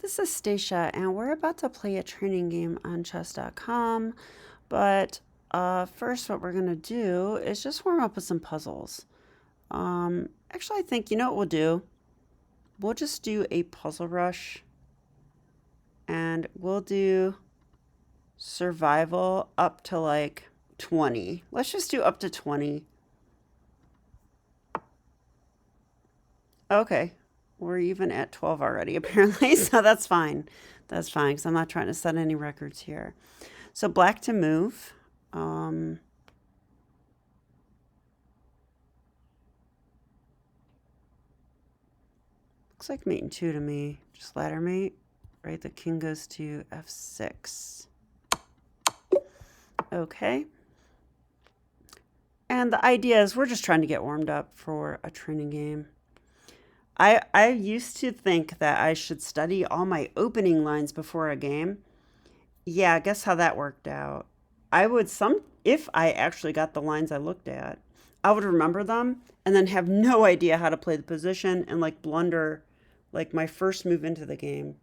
This is Stacia, and we're about to play a training game on chess.com. But first, what we're going to do is just warm up with some puzzles. Actually, I think, you know what we'll do? We'll just do a puzzle rush, and we'll do survival up to like 20. Let's just do up to 20. Okay, we're even at 12 already, apparently, so that's fine. That's fine, because I'm not trying to set any records here. So black to move. Looks like mate and 2 to me. Just ladder mate. Right, the king goes to f6. Okay. And the idea is we're just trying to get warmed up for a training game. I used to think that I should study all my opening lines before a game. Yeah, guess how that worked out. If I actually got the lines I looked at, I would remember them and then have no idea how to play the position and like blunder like my first move into the game.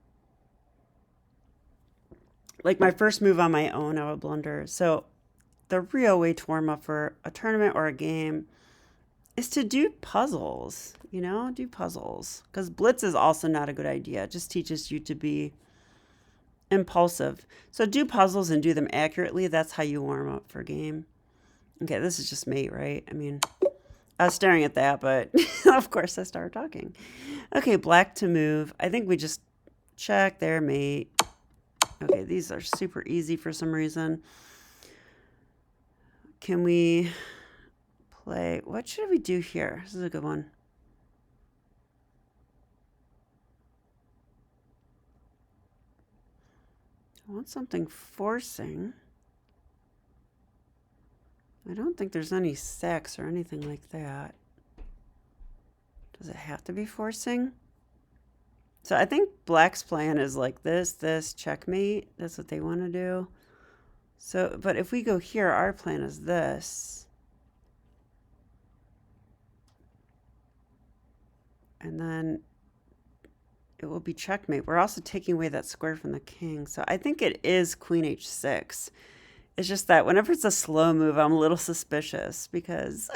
Like my first move on my own, I would blunder. So the real way to warm up for a tournament or a game is to do puzzles, do puzzles. Because blitz is also not a good idea. It just teaches you to be impulsive. So do puzzles and do them accurately. That's how you warm up for a game. Okay, this is just mate, right? I mean, I was staring at that, but of course I started talking. Okay, black to move. I think we just check there, mate. Okay, these are super easy for some reason. Can we play? What should we do here? This is a good one. I want something forcing. I don't think there's any sacks or anything like that. Does it have to be forcing? So I think black's plan is like this, checkmate. That's what they want to do. So, but if we go here, our plan is this. And then it will be checkmate. We're also taking away that square from the king. So I think it is queen h6. It's just that whenever it's a slow move, I'm a little suspicious because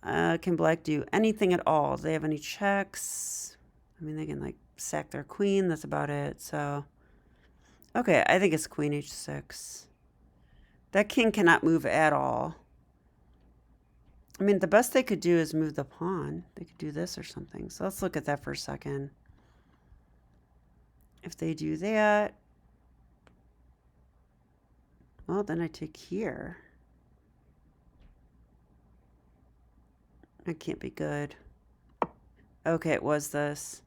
can black do anything at all? Do they have any checks? I mean, they can like sack their queen. That's about it. So, okay, I think it's queen h6. That king cannot move at all. I mean, the best they could do is move the pawn. They could do this or something. So let's look at that for a second. If they do that, well, then I take here. That can't be good. Okay, it was this.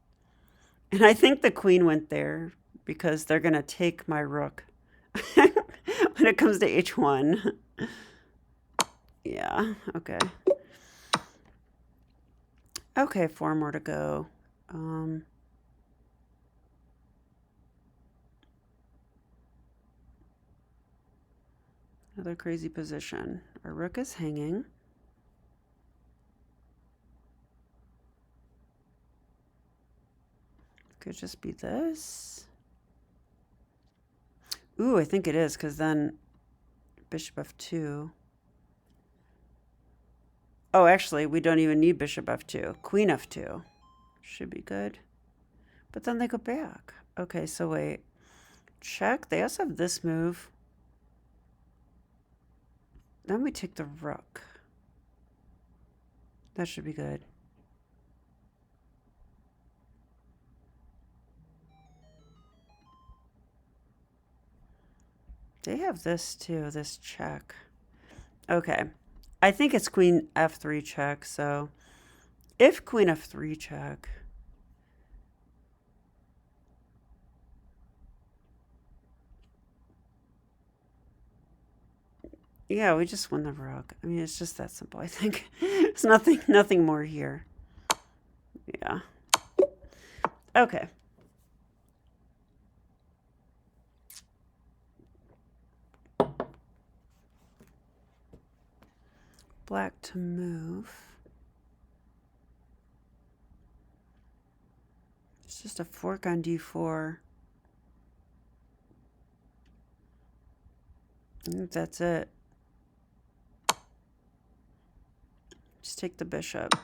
And I think the queen went there because they're going to take my rook when it comes to h1. Yeah, okay. Okay, 4 more to go. Another crazy position. Our rook is hanging. Could just be this. Ooh, I think it is, because then bishop f2. Oh, actually, we don't even need bishop f2. Queen f2 should be good. But then they go back. Okay, so wait. Check. They also have this move. Then we take the rook. That should be good. They have this too, this check. Okay. I think it's queen f3 check, so if queen f3 check, yeah, we just win the rook. I mean, it's just that simple, I think. There's nothing more here. Yeah. Okay. Black to move. It's just a fork on d4. I think that's it. Just take the bishop.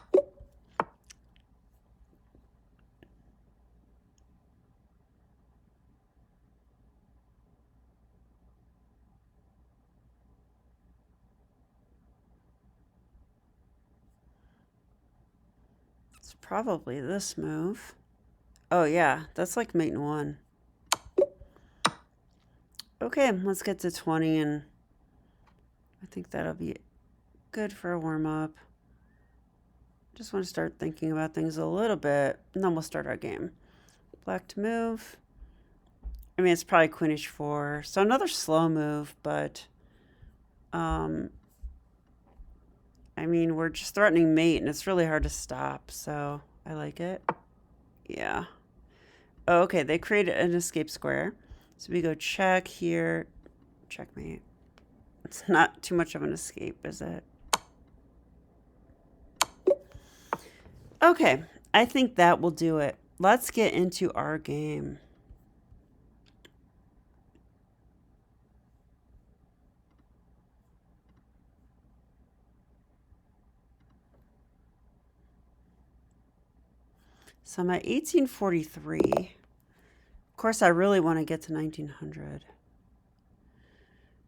It's probably this move. Oh yeah, that's like mate in 1. Okay, let's get to 20, and I think that'll be good for a warm-up. Just want to start thinking about things a little bit, and then we'll start our game. Black to move. I mean, it's probably queen h4, so another slow move, but I mean, we're just threatening mate, and it's really hard to stop, so I like it. Yeah. Oh, okay, they created an escape square. So we go check here, checkmate. It's not too much of an escape, is it? Okay, I think that will do it. Let's get into our game. So I'm at 1843. Of course, I really want to get to 1900.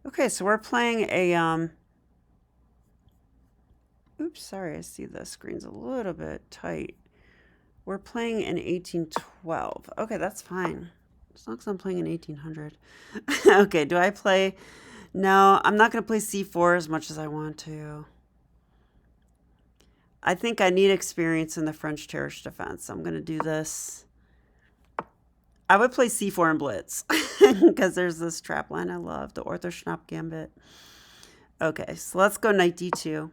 Okay, so we're playing a, oops, sorry, I see the screen's a little bit tight. We're playing in 1812. Okay, that's fine. As long as I'm playing in 1800. Okay, do I play? No, I'm not going to play c4 as much as I want to. I think I need experience in the French Tarrasch defense. I'm going to do this. I would play c4 and blitz because there's this trap line I love, the Orthoschnapp gambit. Okay, so let's go knight d2.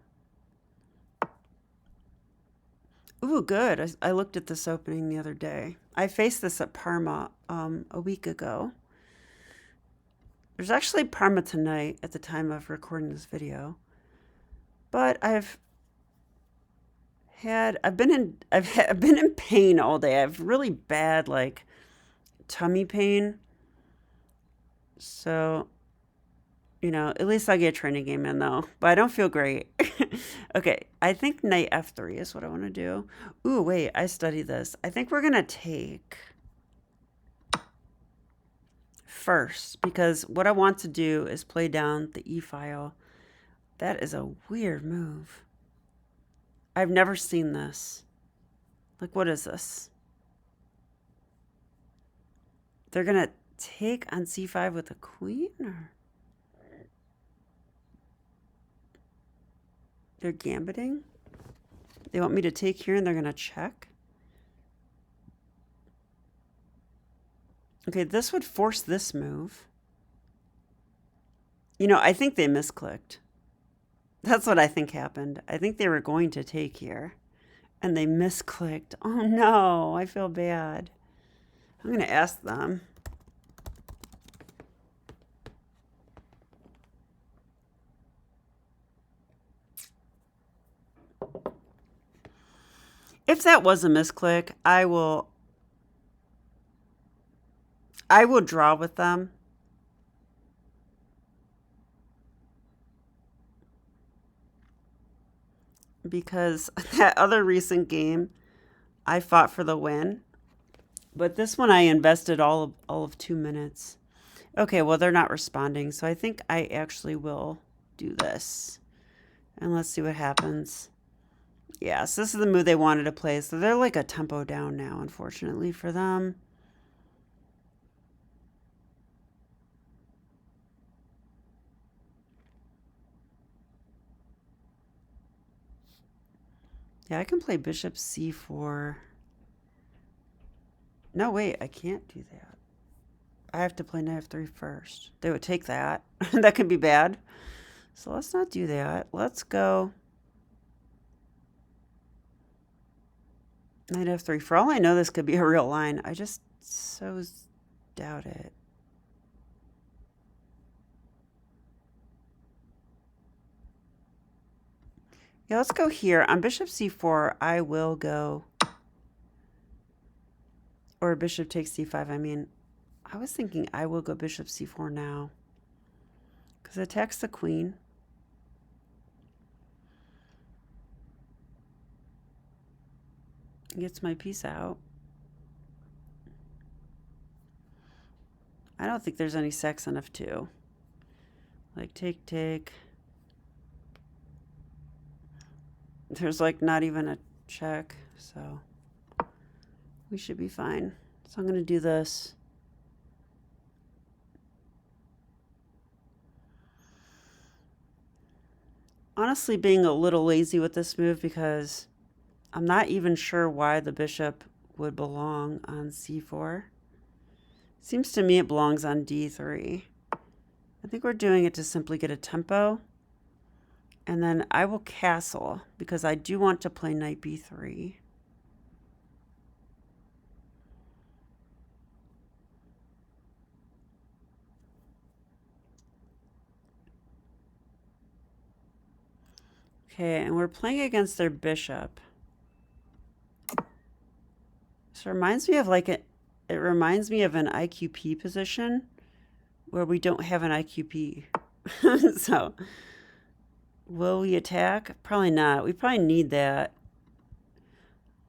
Ooh, good. I looked at this opening the other day. I faced this at Parma a week ago. There's actually Parma tonight at the time of recording this video. But I've been in pain all day. I have really bad like tummy pain. So, you know, at least I get a training game in though. But I don't feel great. Okay, I think knight f3 is what I want to do. Ooh, wait, I studied this. I think we're going to take first because what I want to do is play down the e file. That is a weird move. I've never seen this. Like, what is this? They're going to take on c5 with a queen? Or they're gambiting? They want me to take here and they're going to check? Okay, this would force this move. You know, I think they misclicked. That's what I think happened. I think they were going to take here, and they misclicked. Oh, no, I feel bad. I'm going to ask them. If that was a misclick, I will draw with them. Because that other recent game, I fought for the win. But this one I invested all of 2 minutes. Okay, well, they're not responding. So I think I actually will do this. And let's see what happens. Yeah, so this is the move they wanted to play. So they're like a tempo down now, unfortunately for them. Yeah, I can play bishop c4. No, wait, I can't do that. I have to play knight f3 first. They would take that. That could be bad. So let's not do that. Let's go knight f3. For all I know, this could be a real line. I just so doubt it. Yeah, let's go here. On bishop c4, I will go... Or bishop takes c5. I mean, I was thinking I will go bishop c4 now. Because it attacks the queen. Gets my piece out. I don't think there's any sex on f2. Like take, take. There's like not even a check, so we should be fine. So I'm going to do this. Honestly, being a little lazy with this move because I'm not even sure why the bishop would belong on c4. Seems to me it belongs on d3. I think we're doing it to simply get a tempo. And then I will castle because I do want to play knight b3. Okay, and we're playing against their bishop. So it reminds me of like it reminds me of an IQP position where we don't have an IQP. So will we attack? Probably not. We probably need that.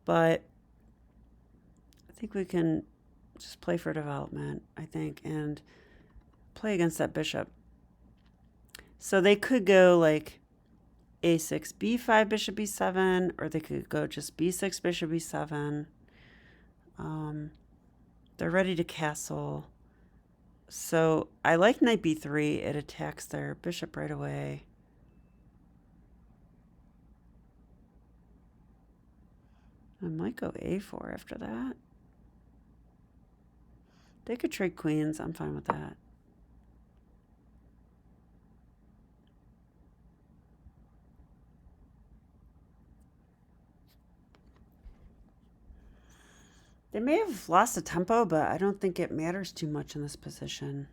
But I think we can just play for development, I think, and play against that bishop. So they could go like a6, b5, bishop b7, or they could go just b6, bishop b7. They're ready to castle. So I like knight b3. It attacks their bishop right away. I might go a4 after that. They could trade queens. I'm fine with that. They may have lost the tempo, but I don't think it matters too much in this position.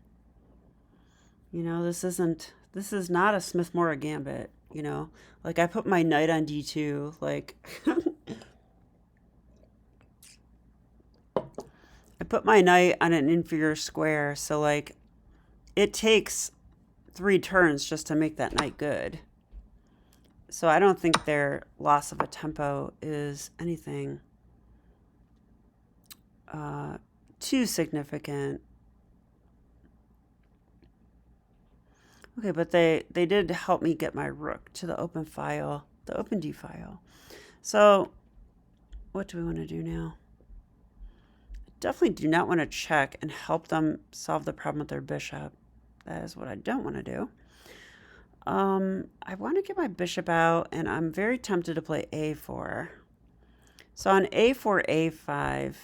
You know, this is not a Smith-Morra gambit, you know? Like, I put my knight on d2, like... I put my knight on an inferior square, so, like, it takes 3 turns just to make that knight good. So I don't think their loss of a tempo is anything too significant. Okay, but they did help me get my rook to the open file, the open D file. So what do we want to do now? I definitely do not want to check and help them solve the problem with their bishop. That is what I don't want to do. I want to get my bishop out, and I'm very tempted to play a4. So on a4, a5,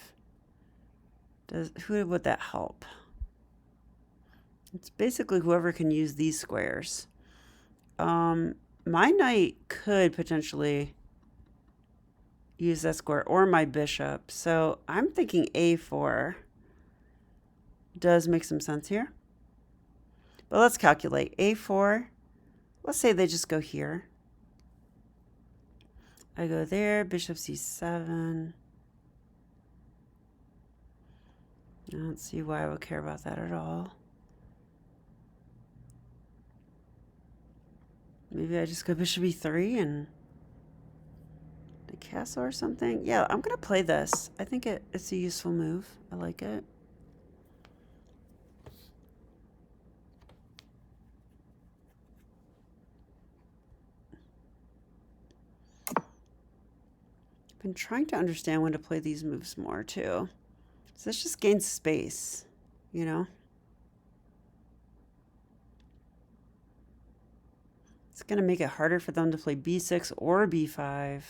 who would that help? It's basically whoever can use these squares. My knight could potentially use that square, or my bishop. So I'm thinking a4 does make some sense here. But let's calculate. a4, let's say they just go here. I go there, bishop c7. I don't see why I would care about that at all. Maybe I just go bishop e3 and the castle or something. Yeah, I'm going to play this. I think it's a useful move. I like it. I've been trying to understand when to play these moves more too. So this just gains space, you know? It's going to make it harder for them to play b6 or b5,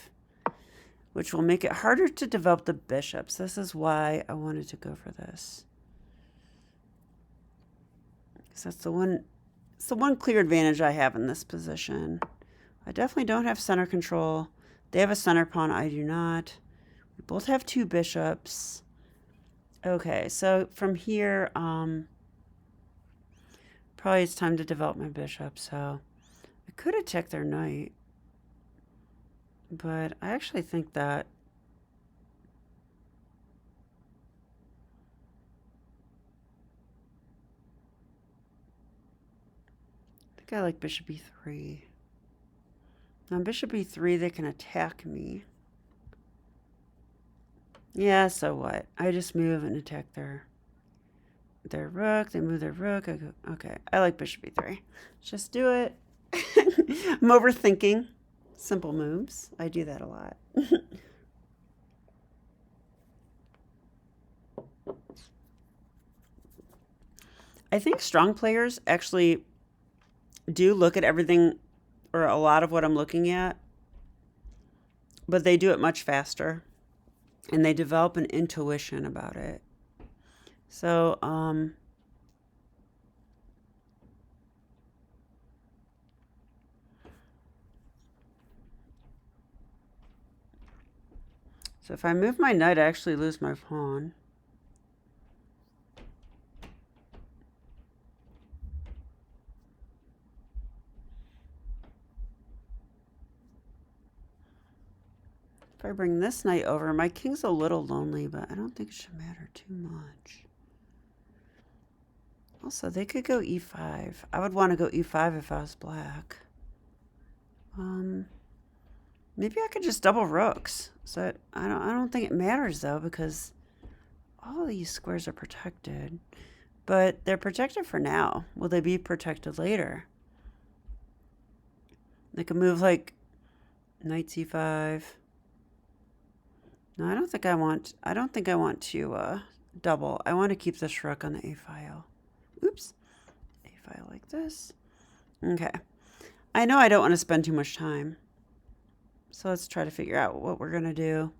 which will make it harder to develop the bishops. This is why I wanted to go for this. Because that's it's the one clear advantage I have in this position. I definitely don't have center control. They have a center pawn, I do not. We both have 2 bishops. Okay, so from here, probably it's time to develop my bishop. So I could attack their knight, but I actually think that think I like bishop e3. On bishop e3, they can attack me. Yeah, so what? I just move and attack their rook. They move their rook. I go, okay, I like bishop e3. Just do it. I'm overthinking simple moves. I do that a lot. I think strong players actually do look at everything, or a lot of what I'm looking at, but they do it much faster and they develop an intuition about it. So, so if I move my knight, I actually lose my pawn. If I bring this knight over, my king's a little lonely, but I don't think it should matter too much. Also, they could go e5. I would want to go e5 if I was black. Maybe I could just double rooks. So I don't think it matters though, because all of these squares are protected. But they're protected for now. Will they be protected later? They can move like knight c5. No, I don't think I want to double. I want to keep this rook on the a file. Oops. A file like this. Okay. I know I don't want to spend too much time. So let's try to figure out what we're going to do.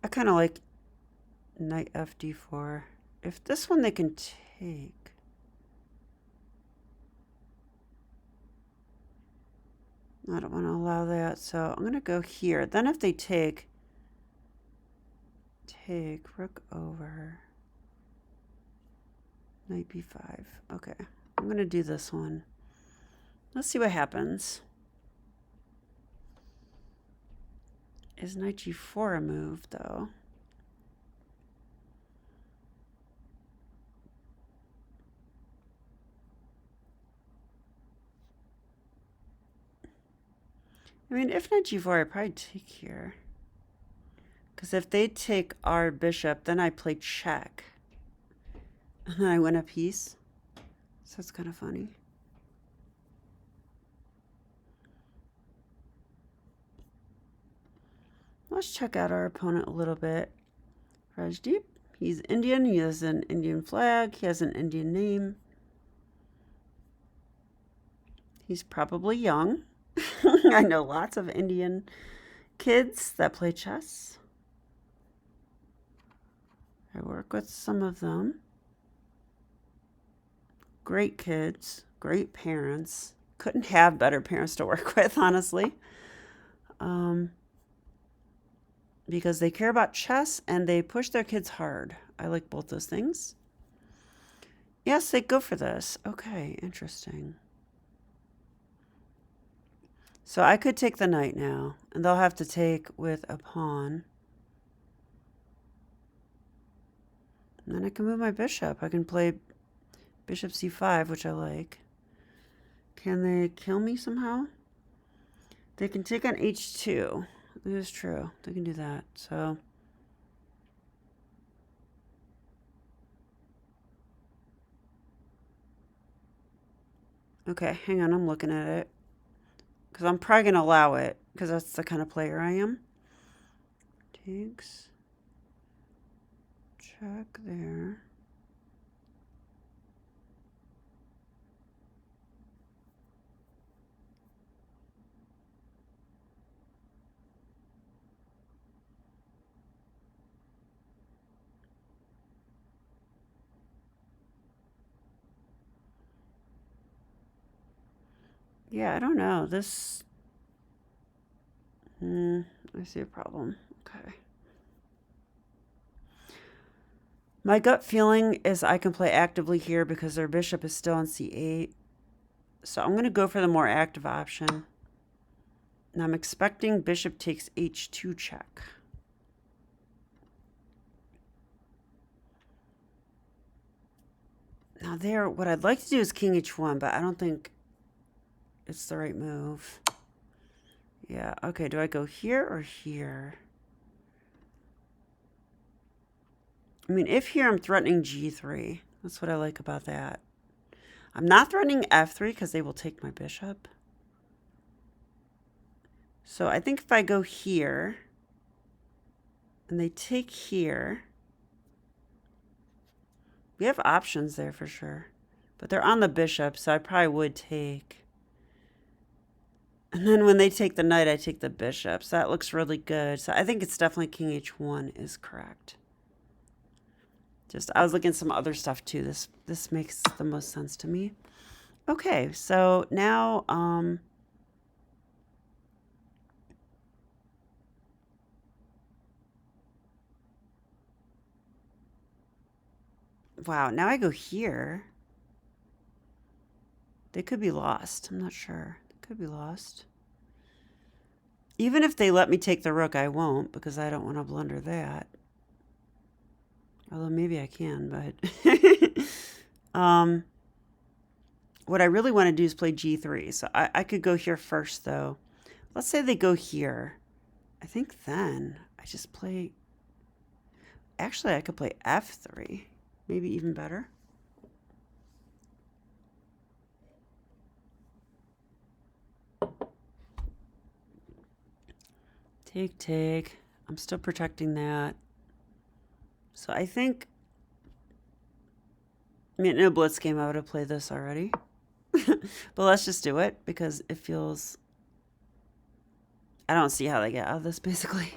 I kind of like knight fd4. If this one they can take. I don't want to allow that, so I'm going to go here. Then if they take rook over, knight b5. Okay, I'm going to do this one. Let's see what happens. Is knight g4 a move, though? I mean, if knight g4, I'd probably take here. Because if they take our bishop, then I play check. And then I win a piece. So it's kind of funny. Let's check out our opponent a little bit. Rajdeep, he's Indian. He has an Indian flag. He has an Indian name. He's probably young. I know lots of Indian kids that play chess. I work with some of them. Great kids, great parents. Couldn't have better parents to work with, honestly. Because they care about chess and they push their kids hard. I like both those things. Yes, they go for this. Okay, interesting. So I could take the knight now, and they'll have to take with a pawn. And then I can move my bishop. I can play bishop c5, which I like. Can they kill me somehow? They can take on h2. That is true. They can do that. So okay, hang on. I'm looking at it. Because I'm probably going to allow it, because that's the kind of player I am. Takes. Check there. Yeah, I don't know. This... I see a problem. Okay. My gut feeling is I can play actively here because their bishop is still on c8. So I'm going to go for the more active option. And I'm expecting bishop takes h2 check. Now there, what I'd like to do is king h1, but I don't think it's the right move. Yeah, okay, do I go here or here? I mean, if here I'm threatening g3. That's what I like about that. I'm not threatening f3 because they will take my bishop. So I think if I go here and they take here, we have options there for sure. But they're on the bishop, so I probably would take. And then when they take the knight, I take the bishop. So that looks really good. So I think it's definitely king h1 is correct. Just, I was looking at some other stuff too. This makes the most sense to me. Okay, so now, wow, now I go here. They could be lost. I'm not sure. They could be lost. Even if they let me take the rook, I won't because I don't want to blunder that. Although maybe I can, but what I really want to do is play g3. So I could go here first, though. Let's say they go here. I think then I just play... Actually, I could play f3. Maybe even better. Take, take. I'm still protecting that. So I think... I mean, in a blitz game, I would have played this already. But let's just do it because it feels... I don't see how they get out of this, basically.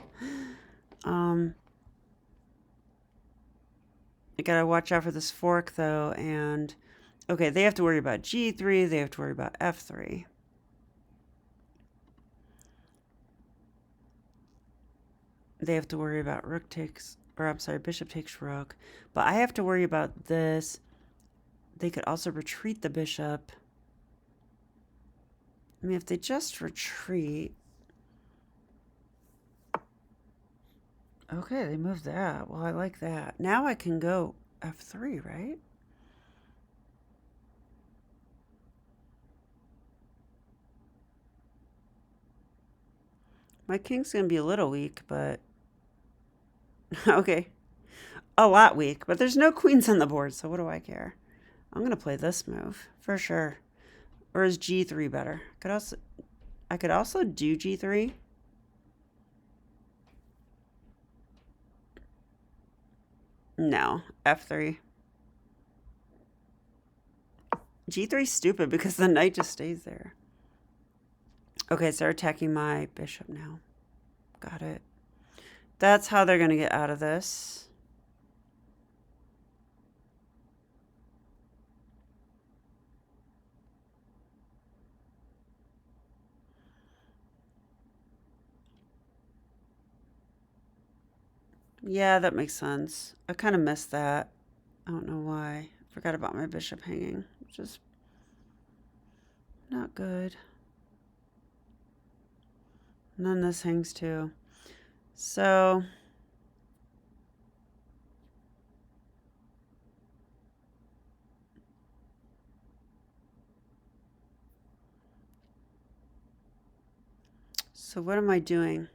I gotta watch out for this fork, though, and... Okay, they have to worry about g3, they have to worry about f3. They have to worry about rook takes... Or, I'm sorry, bishop takes rook. But I have to worry about this. They could also retreat the bishop. I mean, if they just retreat... Okay, they moved that. Well, I like that. Now I can go f3, right? My king's going to be a little weak, but... Okay. A lot weak, but there's no queens on the board, so what do I care? I'm going to play this move, for sure. Or is g3 better? I could also do g3. No, f3. g3 is stupid because the knight just stays there. Okay, so they're attacking my bishop now. Got it. That's how they're going to get out of this. Yeah, that makes sense. I kind of missed that. I don't know why. I forgot about my bishop hanging, which is not good. And then this hangs too. So... So what am I doing?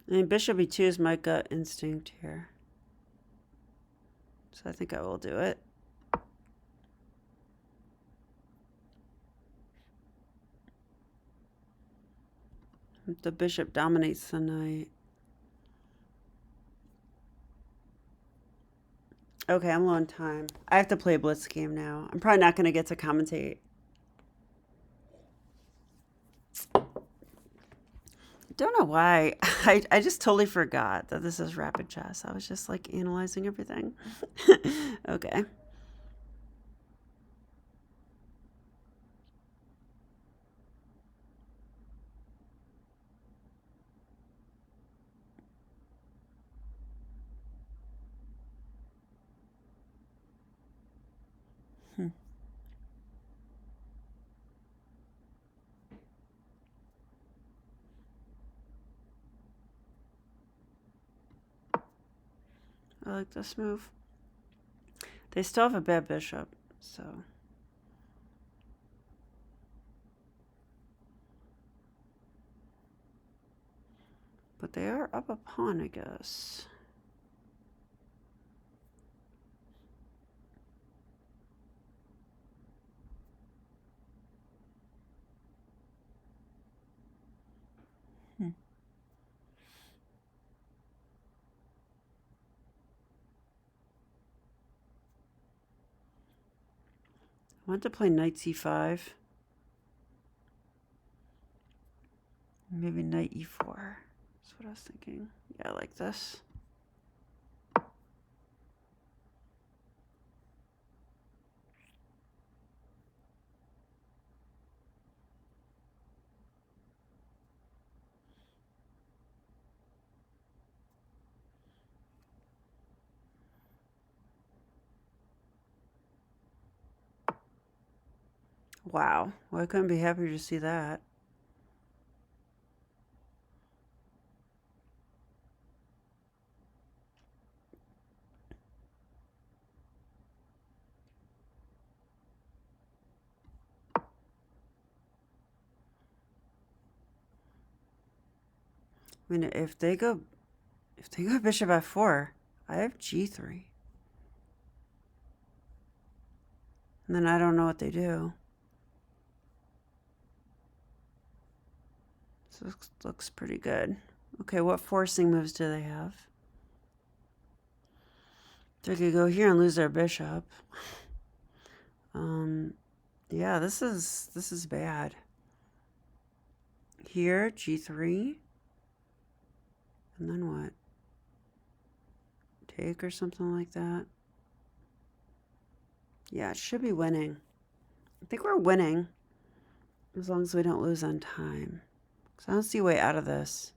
I mean, bishop e2 is my gut instinct here. So I think I will do it. The bishop dominates the knight. Okay, I'm low on time. I have to play a blitz game now. I'm probably not going to get to commentate. don't know why. I just totally forgot that this is rapid chess. I was just like analyzing everything. Okay. Hmm. I like this move. They still have a bad bishop, so. But they are up a pawn, I guess. Hmm. I want to play knight c5. Maybe knight e4. That's what I was thinking. Yeah, I like this. Wow. Well, I couldn't be happier to see that. I mean, if they go bishop f4, I have g3. And then I don't know what they do. So this looks pretty good. Okay, what forcing moves do they have? They could go here and lose their bishop. Yeah, this is bad. Here, g3. And then what? Take or something like that. Yeah, it should be winning. I think we're winning. As long as we don't lose on time. Because I don't see a way out of this.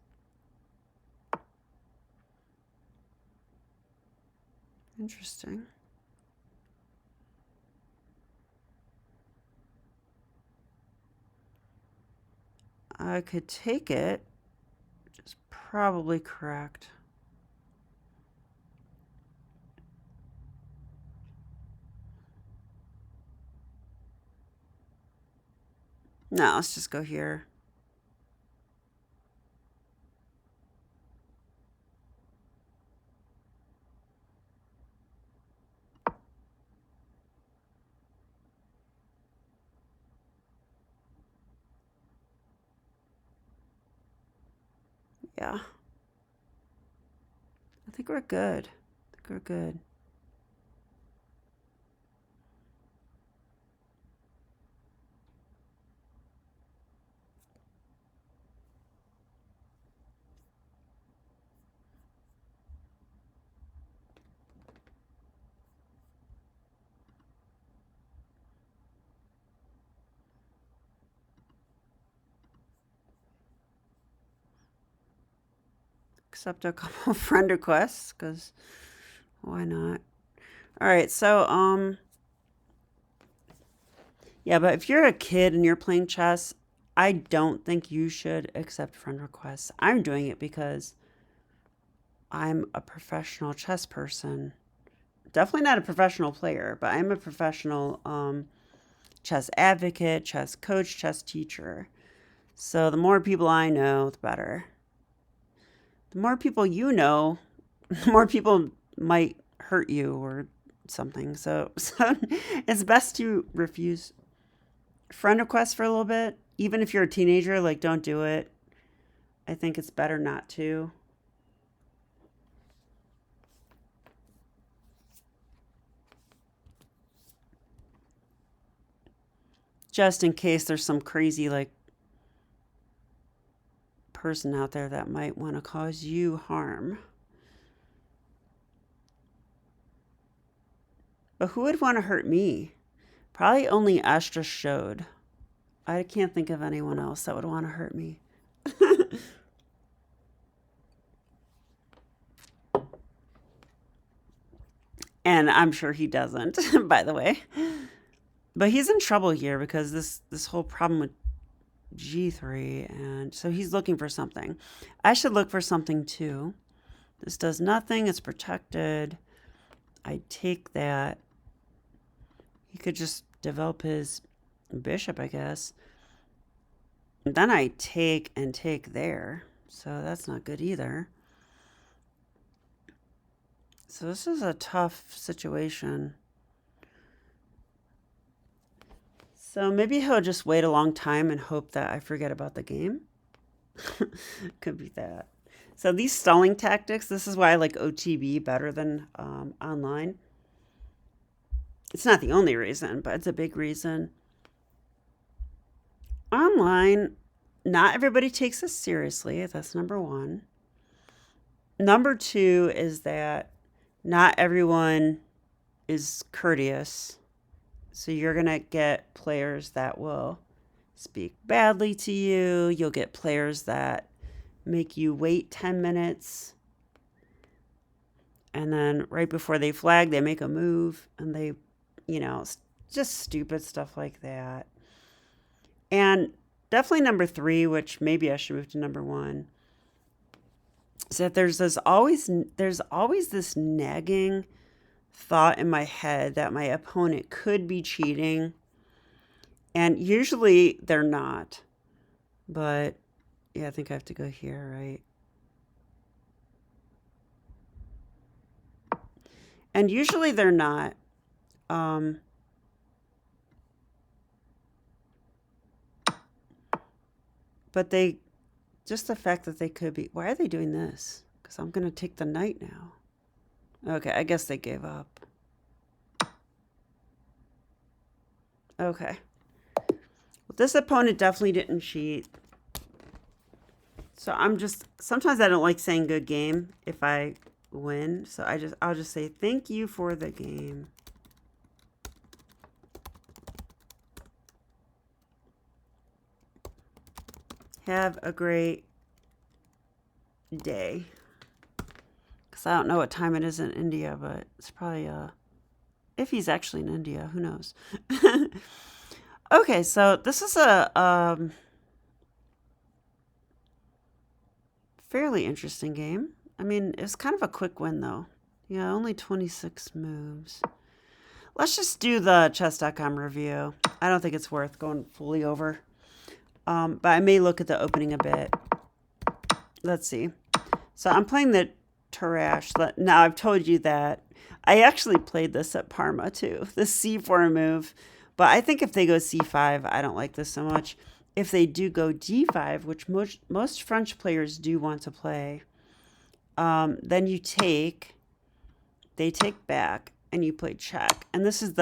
Interesting. I could take it, which is probably correct. No, let's just go here. Yeah. I think we're good. I think we're good. Accept a couple friend requests, because why not? All right, so, yeah, but if you're a kid and you're playing chess, I don't think you should accept friend requests. I'm doing it because I'm a professional chess person. Definitely not a professional player, but I'm a professional chess advocate, chess coach, chess teacher. So the more people I know, the better. The more people you know, the more people might hurt you or something. So it's best to refuse friend requests for a little bit. Even if you're a teenager, like don't do it. I think it's better not to. Just in case there's some crazy like person out there that might want to cause you harm. But who would want to hurt me? Probably only Astra showed. I can't think of anyone else that would want to hurt me. And I'm sure he doesn't, by the way. But he's in trouble here because this whole problem with G3, and so he's looking for something. I should look for something too. This does nothing. It's protected. I take that. He could just develop his bishop, I guess. And then I take and take there. So that's not good either. So this is a tough situation. So maybe he'll just wait a long time and hope that I forget about the game. Could be that. So these stalling tactics, this is why I like OTB better than online. It's not the only reason, but it's a big reason. Online, not everybody takes us seriously. That's number one. Number two is that not everyone is courteous. So you're going to get players that will speak badly to you. You'll get players that make you wait 10 minutes. And then right before they flag, they make a move. And they, just stupid stuff like that. And definitely number three, which maybe I should move to number one, is that there's always this nagging thought in my head that my opponent could be cheating, and usually they're not. But yeah, I think I have to go here, right? And usually they're not. But just the fact that they could be. Why are they doing this? Because I'm going to take the knight now. Okay, I guess they gave up. Okay. Well, this opponent definitely didn't cheat. So sometimes I don't like saying good game if I win. So I'll just say thank you for the game. Have a great day. Because I don't know what time it is in India, but it's probably, if he's actually in India, who knows? Okay, so this is a fairly interesting game. I mean, it's kind of a quick win, though. Yeah, only 26 moves. Let's just do the chess.com review. I don't think it's worth going fully over. But I may look at the opening a bit. Let's see. So I'm playing the Tarrasch. Now, I've told you that I actually played this at Parma, too. The C4 move. But I think if they go C5, I don't like this so much. If they do go D5, which most French players do want to play, then you take, they take back, and you play check. And this is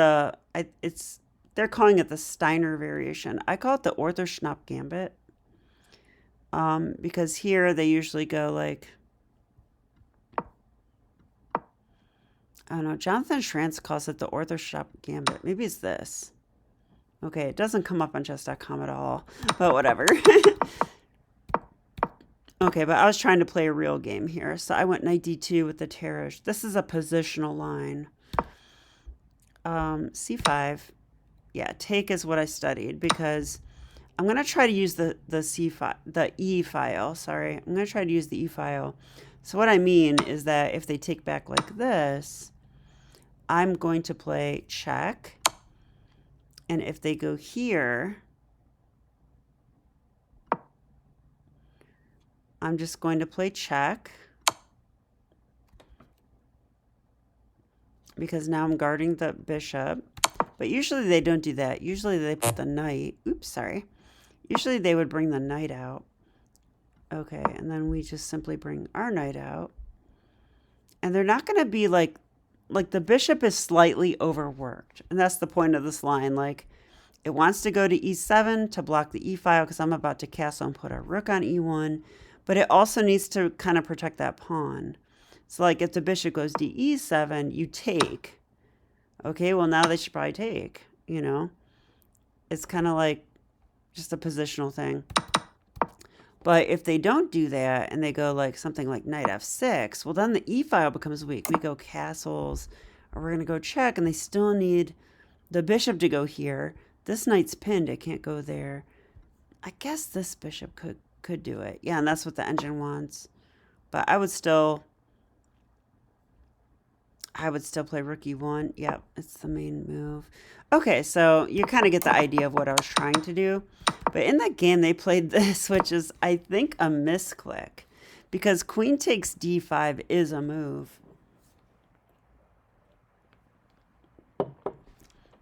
they're calling it the Steiner variation. I call it the Orthoschnapp gambit. Because here they usually go like, I don't know, Jonathan Schranz calls it the Orthoschnapp gambit. Maybe it's this. Okay, it doesn't come up on chess.com at all, but whatever. Okay, but I was trying to play a real game here. So I went knight d2 with the Tarrasch. This is a positional line. C5. Yeah, take is what I studied because I'm going to try to use the E file. Sorry, I'm going to try to use the E file. So what I mean is that if they take back like this, I'm going to play check. And if they go here, I'm just going to play check. Because now I'm guarding the bishop. But usually they don't do that. Usually they put the knight. Oops, sorry. Usually they would bring the knight out. Okay, and then we just simply bring our knight out. And they're not going to be like the bishop is slightly overworked. And that's the point of this line. Like, it wants to go to E7 to block the E file because I'm about to castle and put a rook on E1. but it also needs to kind of protect that pawn. So like if the bishop goes to e7, you take. Okay, well now they should probably take, you know. It's kind of like just a positional thing. But if they don't do that and they go like something like knight f6, well then the e file becomes weak. We go castles, or we're going to go check, and they still need the bishop to go here. This knight's pinned, it can't go there. I guess this bishop could do it. Yeah, and that's what the engine wants. But I would still play rook e1. Yep, it's the main move. Okay, so you kind of get the idea of what I was trying to do. But in that game, they played this, which is, I think, a misclick. Because queen takes d5 is a move.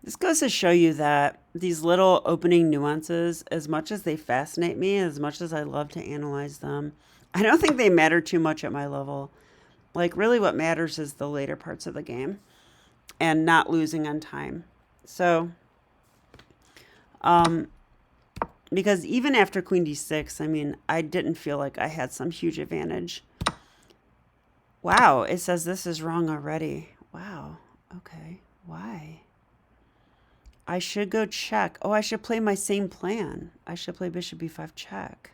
This goes to show you that these little opening nuances, as much as they fascinate me, as much as I love to analyze them, I don't think they matter too much at my level. Like, really what matters is the later parts of the game and not losing on time. So, because even after queen d6, I mean, I didn't feel like I had some huge advantage. Wow, it says this is wrong already. Wow, okay, why? I should go check. Oh, I should play my same plan. I should play bishop b5 check.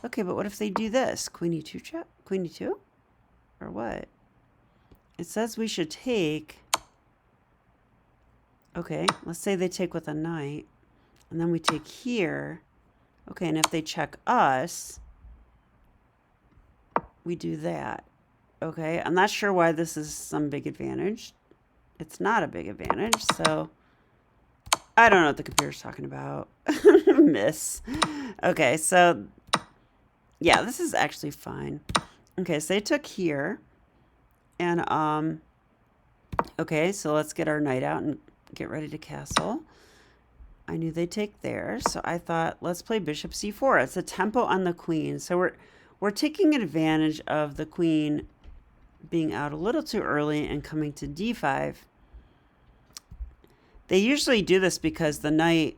Okay, but what if they do this? Queen e2 check? Queen e2? Or what? It says we should take. Okay, let's say they take with a knight. And then we take here. Okay, and if they check us, we do that. Okay, I'm not sure why this is some big advantage. It's not a big advantage, so I don't know what the computer's talking about. Miss. Okay, so yeah, this is actually fine. Okay, so they took here. And okay, so let's get our knight out and get ready to castle. I knew they'd take there, so I thought let's play bishop c4. It's a tempo on the queen. So we're taking advantage of the queen being out a little too early and coming to d5. They usually do this because the knight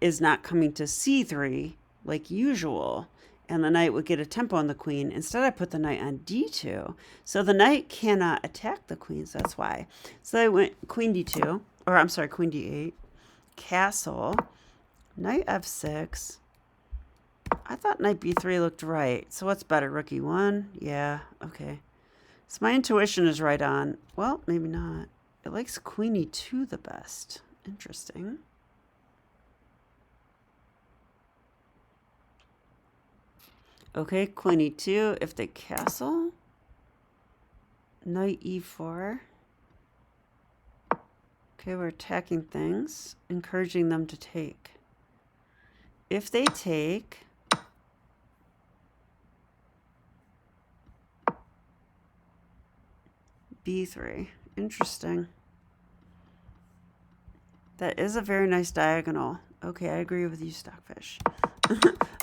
is not coming to c3 like usual, and the knight would get a tempo on the queen. Instead, I put the knight on d2, so the knight cannot attack the queen, so that's why. So I went queen d2, or I'm sorry, queen d8, castle, knight f6. I thought knight b3 looked right, so what's better, rook e1? Yeah, okay. So my intuition is right on. Well, maybe not. It likes queen e2 the best. Interesting. Okay, queen e2. If they castle, knight e4. Okay, we're attacking things, encouraging them to take. If they take, b3. Interesting. That is a very nice diagonal. Okay, I agree with you, Stockfish.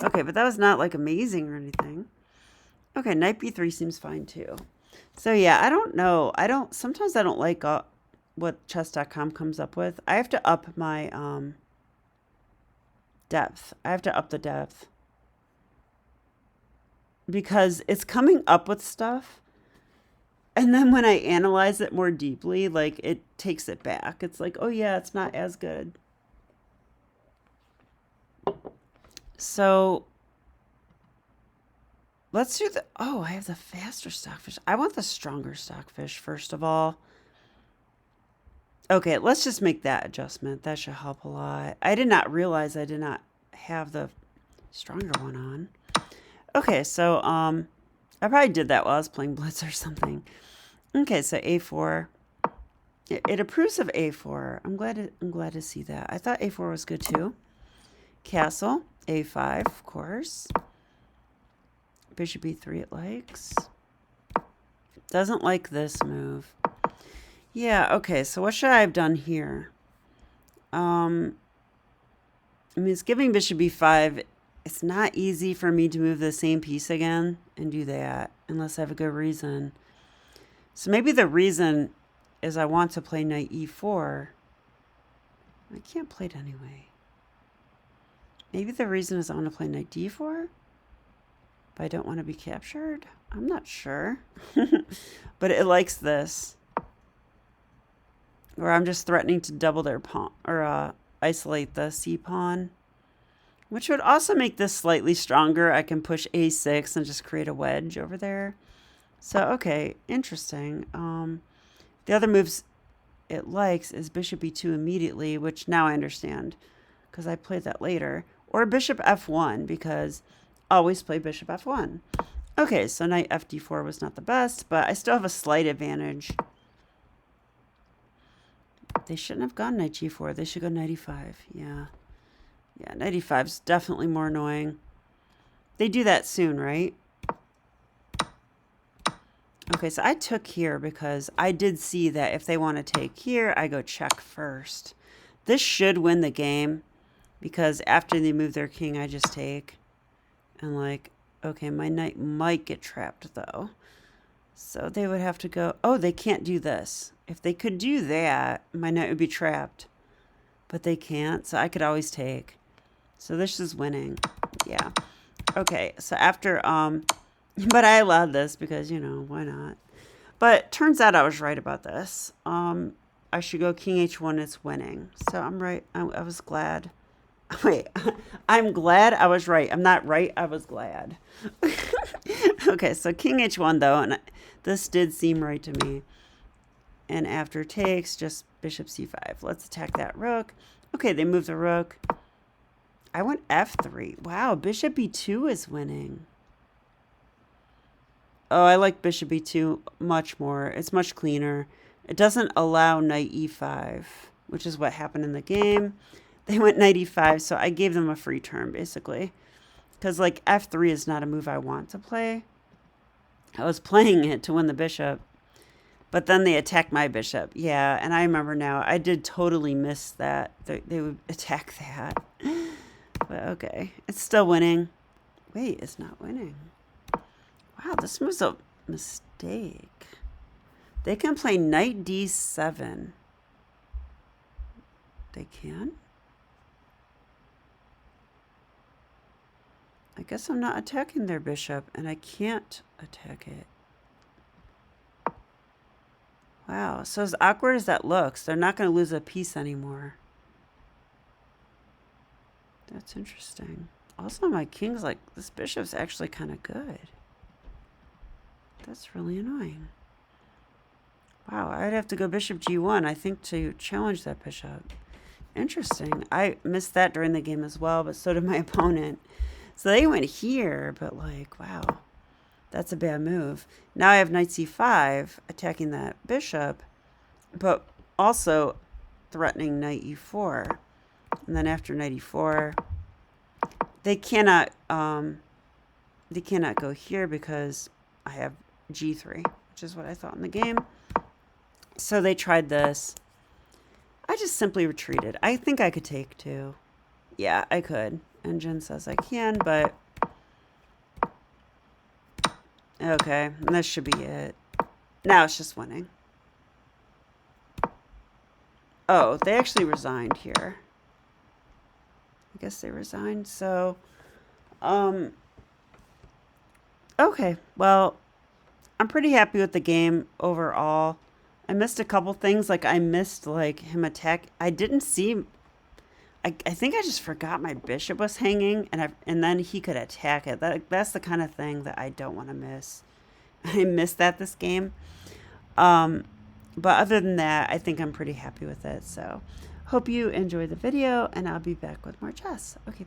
Okay, but that was not like amazing or anything. Okay, knight b3 seems fine too. So yeah, I don't know. Sometimes I don't like what chess.com comes up with. I have to up my depth. I have to up the depth. Because it's coming up with stuff. And then when I analyze it more deeply, like it takes it back. It's like, oh yeah, it's not as good. So let's do oh, I have the faster Stockfish. I want the stronger Stockfish, first of all. Okay, let's just make that adjustment. That should help a lot. I did not realize I did not have the stronger one on. Okay, so I probably did that while I was playing Blitz or something. Okay, so a4. It approves of a4. I'm glad to see that. I thought a4 was good too. Castle, a5, of course. Bishop e3 it likes. Doesn't like this move. Yeah, okay, so what should I have done here? I mean, it's giving bishop b5. It's not easy for me to move the same piece again and do that unless I have a good reason. So maybe the reason is I want to play knight e4. I can't play it anyway. Maybe the reason is I want to play knight d4. But I don't want to be captured. I'm not sure. But it likes this. Or I'm just threatening to double their pawn, or isolate the c pawn, which would also make this slightly stronger. I can push a6 and just create a wedge over there. So, okay, interesting. The other moves it likes is bishop e2 immediately, which now I understand because I played that later. Or bishop f1, because I always play bishop f1. Okay, so knight fd4 was not the best, but I still have a slight advantage. They shouldn't have gone knight g4. They should go knight e5. Yeah. Yeah, knight e5 is definitely more annoying. They do that soon, right? Okay, so I took here because I did see that if they want to take here, I go check first. This should win the game because after they move their king, I just take. And like, okay, my knight might get trapped though. So they would have to go, oh, they can't do this. If they could do that, my knight would be trapped. But they can't, so I could always take. So this is winning. Yeah. Okay, so after, but I allowed this because, you know, why not? But turns out I was right about this. I should go king h1, it's winning. So I'm right. I was glad. Wait, I'm glad I was right. I'm not right. I was glad. Okay, so king h1 though, and this did seem right to me. And after takes, just bishop c5. Let's attack that rook. Okay, they move the rook. I went f3. Wow, bishop e2 is winning. Oh, I like bishop e2 much more. It's much cleaner. It doesn't allow knight e5, which is what happened in the game. They went knight e5, so I gave them a free turn, basically. Because, like, f3 is not a move I want to play. I was playing it to win the bishop. But then they attacked my bishop. Yeah, and I remember now. I did totally miss that. They would attack that. But, okay. It's still winning. Wait, it's not winning. Wow, this was a mistake. They can play knight d7. They can? I guess I'm not attacking their bishop, and I can't attack it. Wow, so as awkward as that looks, they're not going to lose a piece anymore. That's interesting. Also, my king's like, this bishop's actually kind of good. That's really annoying. Wow, I'd have to go bishop g1, I think, to challenge that bishop. Interesting. I missed that during the game as well, but so did my opponent. So they went here, but like, wow, that's a bad move. Now I have knight c5 attacking that bishop, but also threatening knight e4. And then after knight e4, they cannot go here because I have g3, which is what I thought in the game. So they tried this. I just simply retreated. I think I could take too. Yeah, I could. Engine says I can, but okay, this should be it. Now it's just winning. Oh, they actually resigned here. I guess they resigned. So, okay. Well, I'm pretty happy with the game overall. I missed a couple things. Like I missed like him attack. I didn't see. I think I just forgot my bishop was hanging, and then he could attack it. That's the kind of thing that I don't want to miss. I missed that this game. But other than that, I think I'm pretty happy with it. So hope you enjoyed the video, and I'll be back with more chess. Okay.